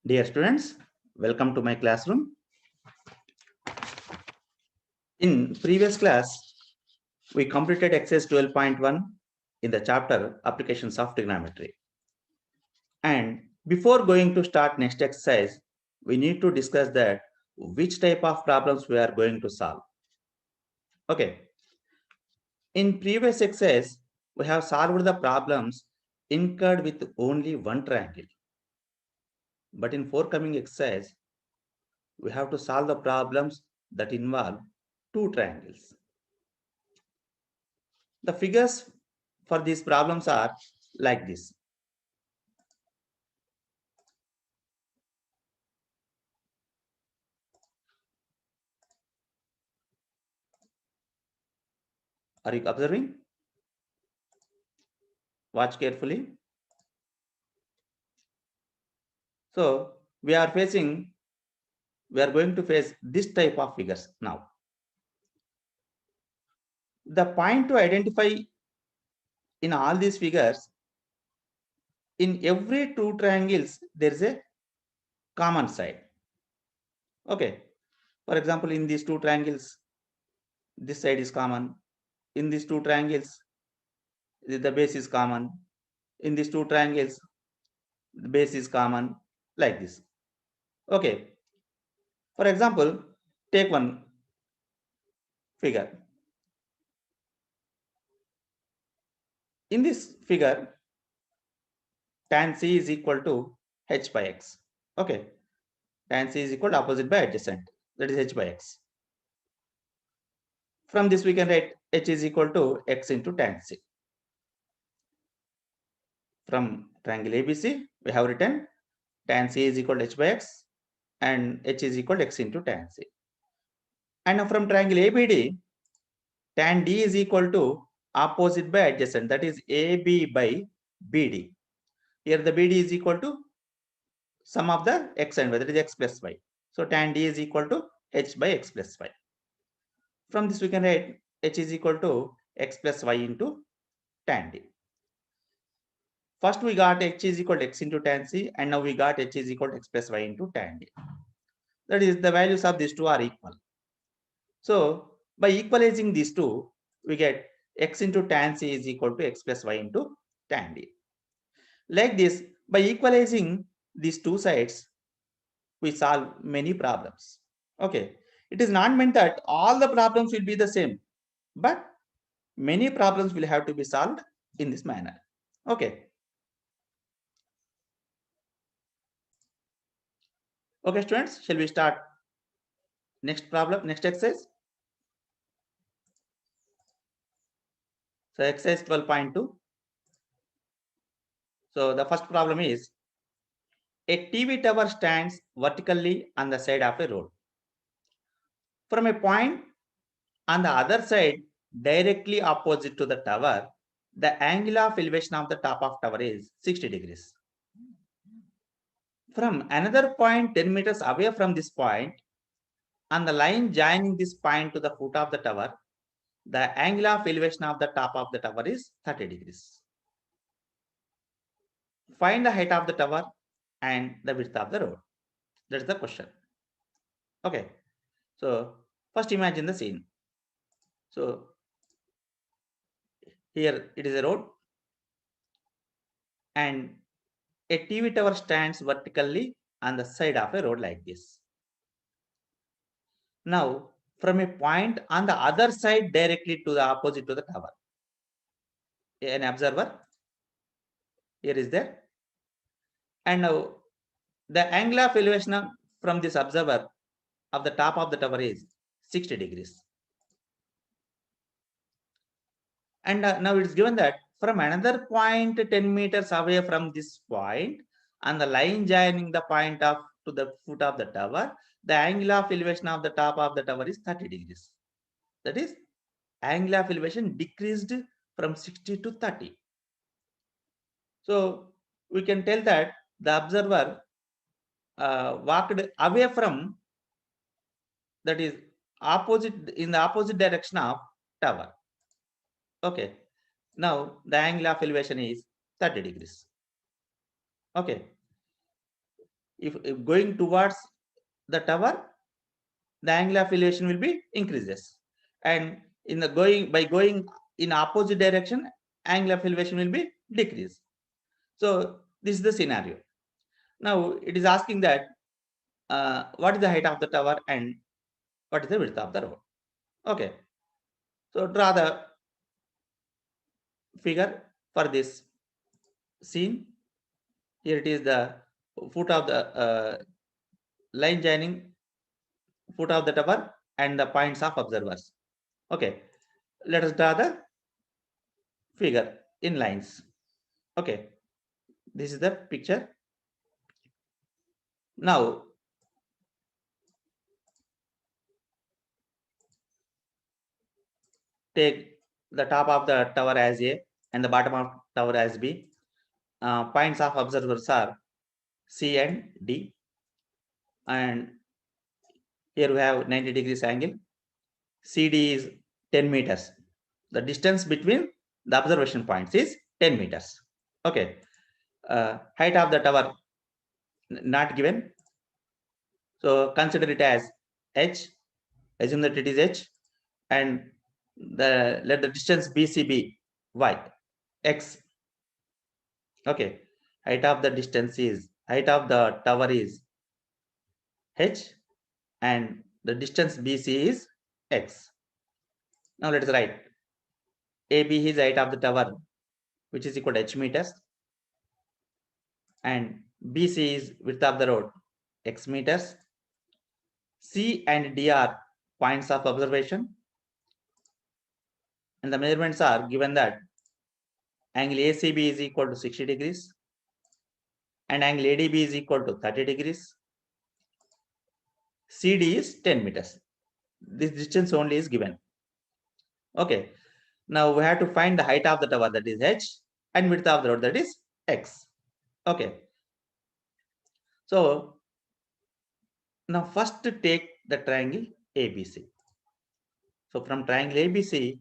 Dear students, welcome to my classroom. In previous class, we completed exercise 12.1 in the chapter Applications of Trigonometry. And before going to start next exercise, we need to discuss that which type of problems we are going to solve. Okay. In previous exercise, we have solved the problems incurred with only one triangle. But in forthcoming exercise, we have to solve the problems that involve two triangles. The figures for these problems are like this. Are you observing? Watch carefully. So we are going to face this type of figures now. The point to identify in all these figures, in every two triangles, there is a common side. Okay. For example, in these two triangles, this side is common. In these two triangles, the base is common. In these two triangles, the base is common, like this. Okay. For example, take one figure. In this figure, tan C is equal to h by x. Okay. Tan C is equal to opposite by adjacent. That is h by x. From this, we can write h is equal to x into tan C. From triangle ABC, we have written tan C is equal to h by x and h is equal to x into tan C. And now from triangle ABD, tan D is equal to opposite by adjacent. That is AB by BD. Here the BD is equal to sum of the x and y, that is x plus y. So tan D is equal to h by x plus y. From this we can write h is equal to x plus y into tan D. First we got h is equal to x into tan C, and now we got h is equal to x plus y into tan D. That is, the values of these two are equal. So by equalizing these two, we get x into tan C is equal to x plus y into tan D. Like this, by equalizing these two sides, we solve many problems. Okay. It is not meant that all the problems will be the same, but many problems will have to be solved in this manner. Okay. Okay, students, shall we start next problem, next exercise? So exercise 12.2. So the first problem is a TV tower stands vertically on the side of a road. From a point on the other side, directly opposite to the tower, the angle of elevation of the top of tower is 60 degrees. From another point 10 meters away from this point, on the line joining this point to the foot of the tower, the angle of elevation of the top of the tower is 30 degrees. Find the height of the tower and the width of the road. That's the question. Okay. So first imagine the scene. So here it is a road and a TV tower stands vertically on the side of a road like this. Now, from a point on the other side directly to the opposite to the tower, an observer here is there. And now the angle of elevation from this observer of the top of the tower is 60 degrees. And now it's given that from another point 10 meters away from this point, on the line joining the point of to the foot of the tower, the angle of elevation of the top of the tower is 30 degrees. That is, angle of elevation decreased from 60 to 30. So we can tell that the observer walked away from, that is, opposite, in the opposite direction of tower. Okay. Now the angle of elevation is 30 degrees. Okay. if going towards the tower, the angle of elevation will be increases, and in the going in opposite direction, angle of elevation will be decrease. So this is the scenario. Now it is asking that what is the height of the tower and what is the width of the road. Okay, so draw the figure for this scene. Here it is the foot of the line joining foot of the tower and the points of observers. Okay, let us draw the figure in lines. Okay, this is the picture. Now take the top of the tower as A and the bottom of tower as B. Points of observers are C and D, and here we have 90 degrees angle. CD is 10 meters. The distance between the observation points is 10 meters. Okay, height of the tower not given, so consider it as H. Assume that it is H, and let the distance BC be Y, X. Okay, height of the tower is H, and the distance BC is X. Now let us write AB is height of the tower, which is equal to H meters, and BC is width of the road, X meters. C and D are points of observation, and the measurements are given that angle ACB is equal to 60 degrees and angle ADB is equal to 30 degrees. CD is 10 meters. This distance only is given. Okay, now we have to find the height of the tower, that is H, and width of the road, that is X. Okay, so now first take the triangle ABC. So from triangle ABC,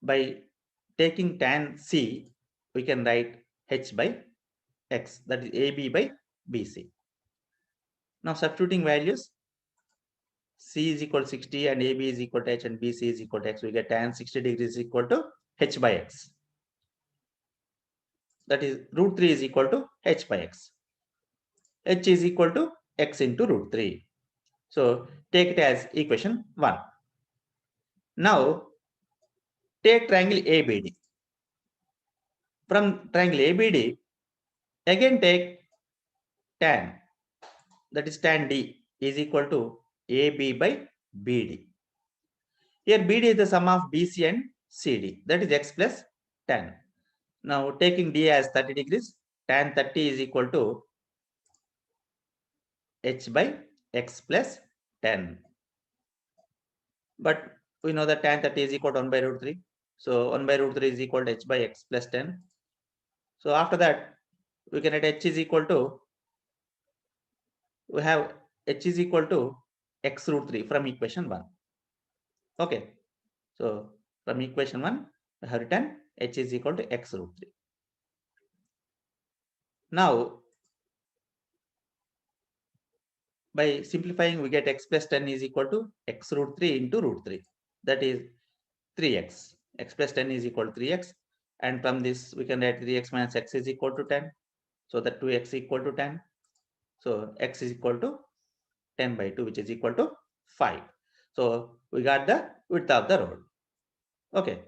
by taking tan C, we can write H by X, that is AB by BC. Now substituting values, C is equal to 60 and AB is equal to H and BC is equal to X, we get tan 60 degrees is equal to H by X. That is root 3 is equal to H by X. H is equal to X into root 3. So take it as equation 1. Now take triangle ABD. From triangle ABD, again take tan, that is tan D is equal to AB by BD. Here BD is the sum of BC and CD, that is X plus tan. Now taking D as 30 degrees, tan 30 is equal to H by X plus 10. But we know that tan 30 is equal to 1 by root 3. So 1 by root 3 is equal to H by X plus 10. So after that, we can write H is equal to, we have H is equal to X root 3 from equation 1. Okay. So from equation 1, we have written H is equal to X root 3. Now, by simplifying, we get X plus 10 is equal to X root 3 into root 3. That is 3x. X plus 10 is equal to 3x. And from this, we can write 3x minus x is equal to 10. So that 2x equal to 10. So x is equal to 10 by 2, which is equal to 5. So we got the width of the road. Okay.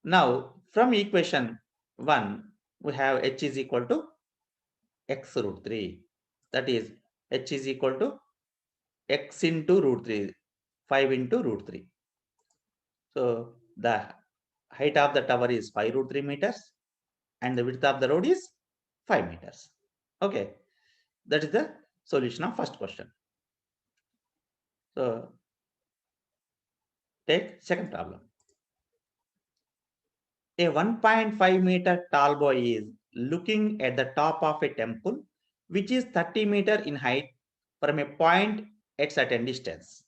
Now from equation 1, we have h is equal to x root 3. That is h is equal to x into root 3, 5 into root 3. So the height of the tower is 5 root 3 meters and the width of the road is 5 meters. Okay, that is the solution of first question. So take second problem. A 1.5 meter tall boy is looking at the top of a temple which is 30 meter in height from a point at certain distance.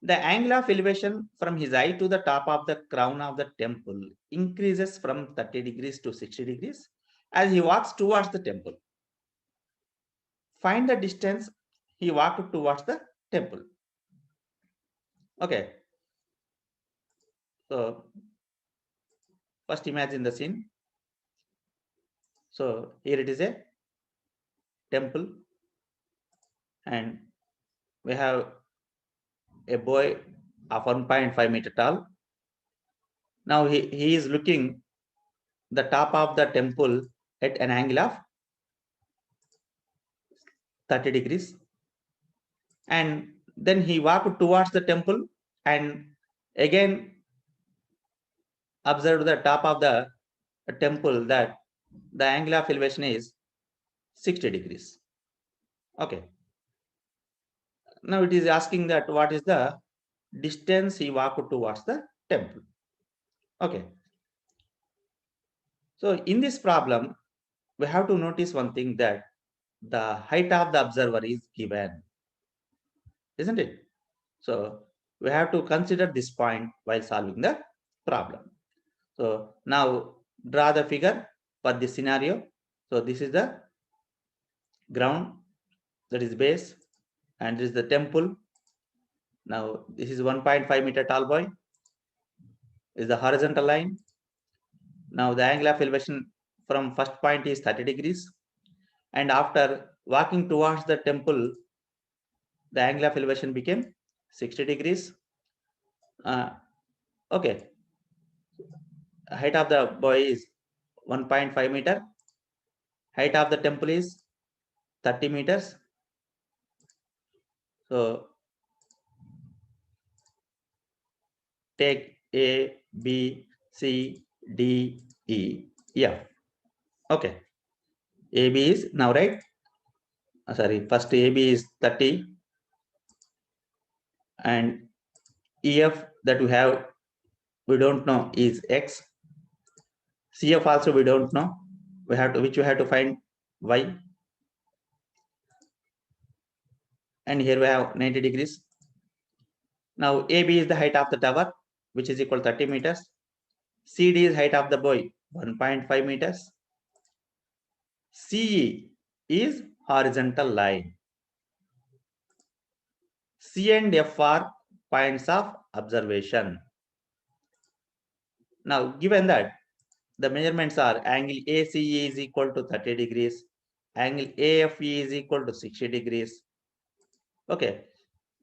The angle of elevation from his eye to the top of the crown of the temple increases from 30 degrees to 60 degrees as he walks towards the temple. Find the distance he walked towards the temple. Okay. So first imagine the scene. So here it is a temple, and we have a boy of 1.5 meter tall. Now he is looking the top of the temple at an angle of 30 degrees, and then he walked towards the temple and again observed the top of the temple that the angle of elevation is 60 degrees. Okay. Now it is asking that what is the distance he walked towards the temple. Okay. So in this problem, we have to notice one thing, that the height of the observer is given, isn't it? So we have to consider this point while solving the problem. So now draw the figure for this scenario. So this is the ground, that is base, and this is the temple. Now this is 1.5 meter tall boy, is the horizontal line. Now the angle of elevation from first point is 30 degrees, and after walking towards the temple, the angle of elevation became 60 degrees. Okay, height of the boy is 1.5 meter, height of the temple is 30 meters. So take A, B, C, D, E, F. Okay, AB is now right. Sorry, first AB is 30, and EF that we don't know is X. CF also we don't know. We have to find Y. And here we have 90 degrees. Now AB is the height of the tower, which is equal to 30 meters. CD is height of the boy, 1.5 meters. CE is horizontal line. C and F are points of observation. Now, given that the measurements are angle ACE is equal to 30 degrees, angle AFE is equal to 60 degrees. Okay,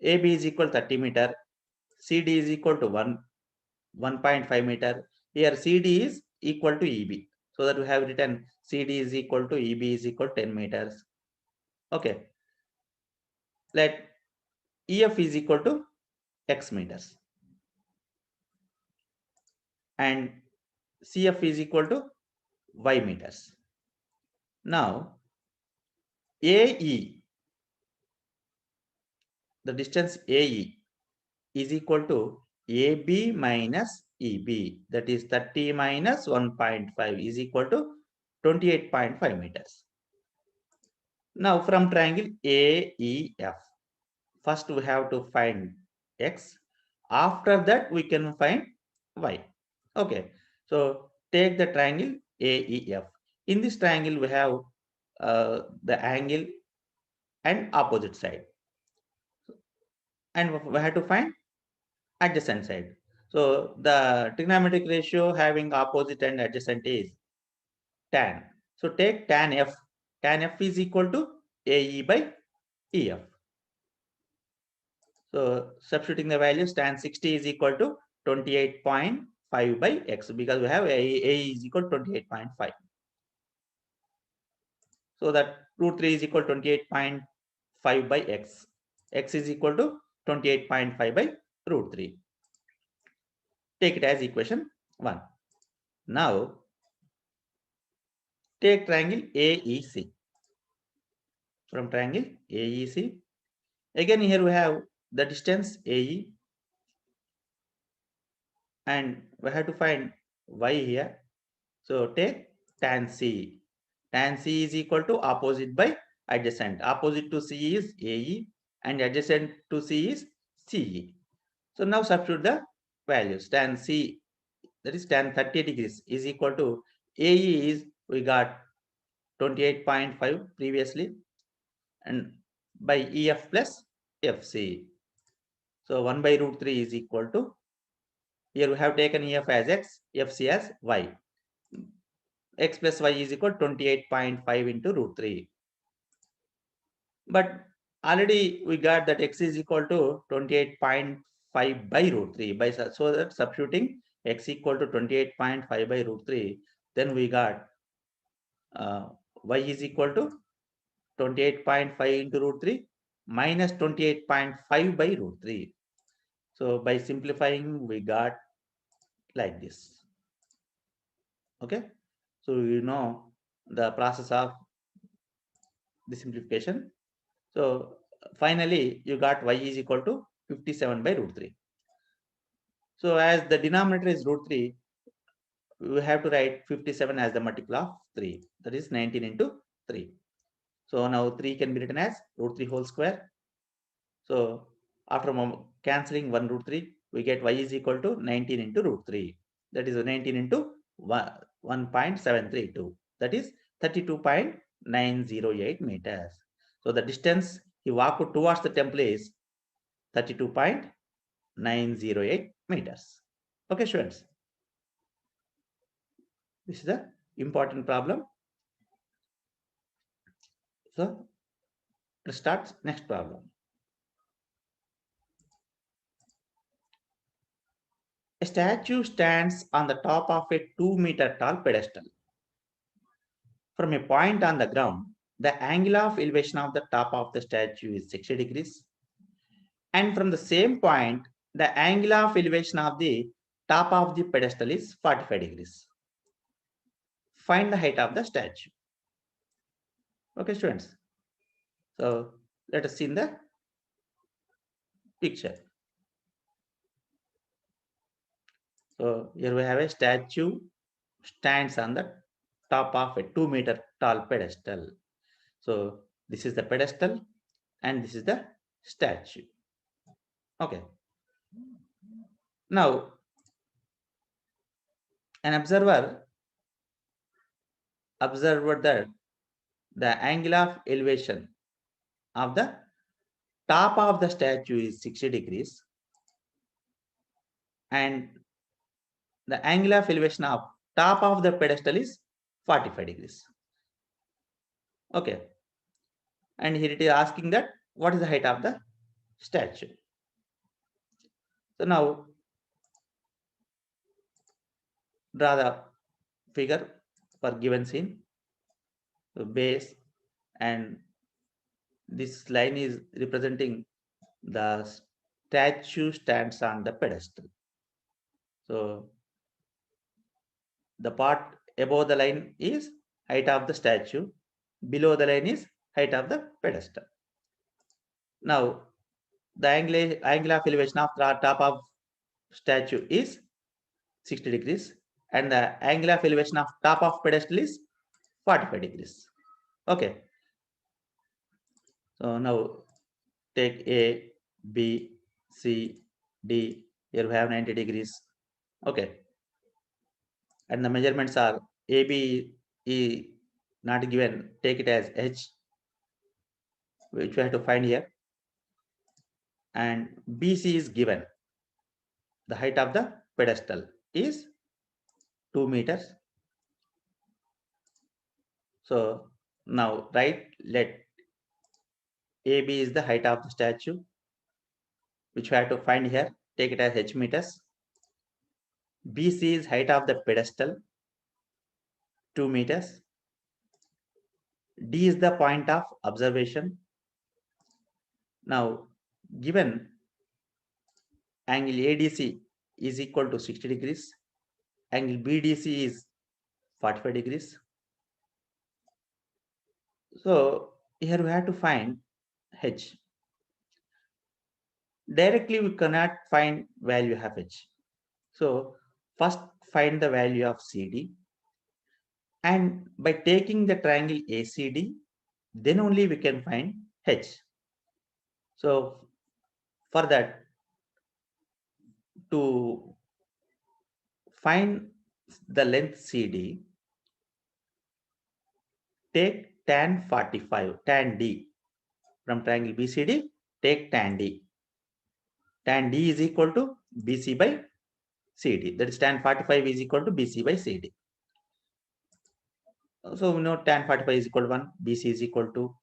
AB is equal to 30 meter, CD is equal to 1.5 meter. Here CD is equal to EB. So that we have written CD is equal to EB is equal to 10 meters. Okay. Let EF is equal to X meters. And CF is equal to Y meters. Now, AE, the distance AE is equal to AB minus EB, that is 30 minus 1.5 is equal to 28.5 meters. Now from triangle AEF, first we have to find X. After that we can find Y. Okay, so take the triangle AEF. In this triangle we have the angle and opposite side, and we have to find adjacent side. So the trigonometric ratio having opposite and adjacent is tan. So take tan F. Tan F is equal to AE by EF. So substituting the values, tan 60 is equal to 28.5 by X, because we have A is equal to 28.5. So that root 3 is equal to 28.5 by X. X is equal to 28.5 by root 3. Take it as equation 1. Now take triangle AEC. From triangle AEC, again here we have the distance AE, and we have to find Y here. So take tan C. Tan C is equal to opposite by adjacent. Opposite to C is AE and adjacent to C is CE. So now substitute the values. Tan C, that is tan 30 degrees, is equal to AE is we got 28.5 previously, and by EF plus FC. So 1 by root 3 is equal to, here we have taken EF as X, FC as Y. X plus Y is equal to 28.5 into root 3. But already we got that X is equal to 28.5 by root 3. So that substituting X equal to 28.5 by root 3, then we got Y is equal to 28.5 into root 3 minus 28.5 by root 3. So by simplifying, we got like this. Okay. So you know the process of the simplification. So finally, you got Y is equal to 57 by root 3. So as the denominator is root 3, we have to write 57 as the multiple of 3. That is 19 into 3. So now 3 can be written as root 3 whole square. So after cancelling 1 root 3, we get Y is equal to 19 into root 3. That is 19 into 1.732. That is 32.908 meters. So the distance he walked towards the temple is 32.908 meters. Okay, students. This is the important problem. So let's start next problem. A statue stands on the top of a 2-meter tall pedestal. From a point on the ground, the angle of elevation of the top of the statue is 60 degrees. And from the same point, the angle of elevation of the top of the pedestal is 45 degrees. Find the height of the statue. Okay, students. So let us see in the picture. So here we have a statue stands on the top of a 2-meter tall pedestal. So this is the pedestal and this is the statue. Okay. Now, an observer observed that the angle of elevation of the top of the statue is 60 degrees and the angle of elevation of top of the pedestal is 45 degrees. Okay. And here it is asking that what is the height of the statue. So now draw the figure for given scene. So base, and this line is representing the statue stands on the pedestal. So the part above the line is height of the statue, below the line is height of the pedestal. Now the angle of elevation of the top of statue is 60 degrees and the angle of elevation of top of pedestal is 45 degrees. Okay. So now take A, B, C, D. Here we have 90 degrees. Okay. And the measurements are AB is not given. Take it as H, which we have to find here. And BC is given. The height of the pedestal is 2 meters. So now let AB is the height of the statue, which we have to find here. Take it as H meters. BC is height of the pedestal, 2 meters. D is the point of observation. Now, given angle ADC is equal to 60 degrees, angle BDC is 45 degrees. So, here we have to find H. Directly, we cannot find value of H. So, first find the value of CD. And by taking the triangle ACD, then only we can find H. So, for that, to find the length CD, take tan 45, tan D. From triangle BCD, take tan D. Tan D is equal to BC by CD. That is tan 45 is equal to BC by CD. So we know tan 45 is equal to 1, BC is equal to,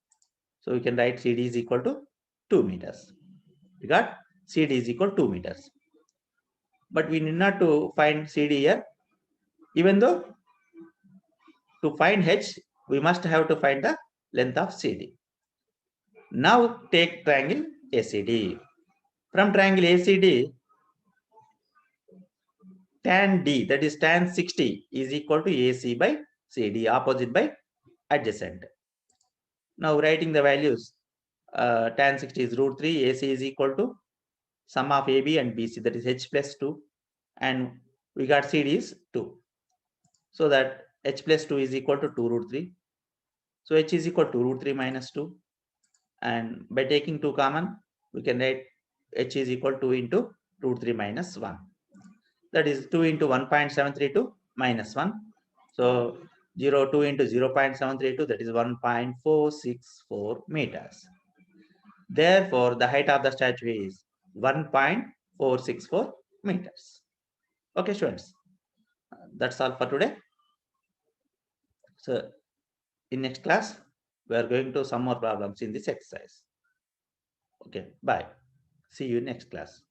so we can write CD is equal to 2 meters. We got CD is equal to 2 meters. But we need not to find CD here. Even though to find H, we must have to find the length of CD. Now take triangle ACD. From triangle ACD, tan D, that is tan 60, is equal to AC by CD, opposite by adjacent. Now writing the values, tan 60 is root 3, AC is equal to sum of AB and BC, that is H plus 2, and we got CD is 2. So that H plus 2 is equal to 2 root 3. So H is equal to root 3 minus 2. And by taking 2 common, we can write H is equal to 2 into root 3 minus 1. That is 2 into 1.732 minus 1. So 2 into 0.732, that is 1.464 meters. Therefore, the height of the statue is 1.464 meters. Okay, students. That's all for today. So in next class, we are going to some more problems in this exercise. Okay, bye. See you next class.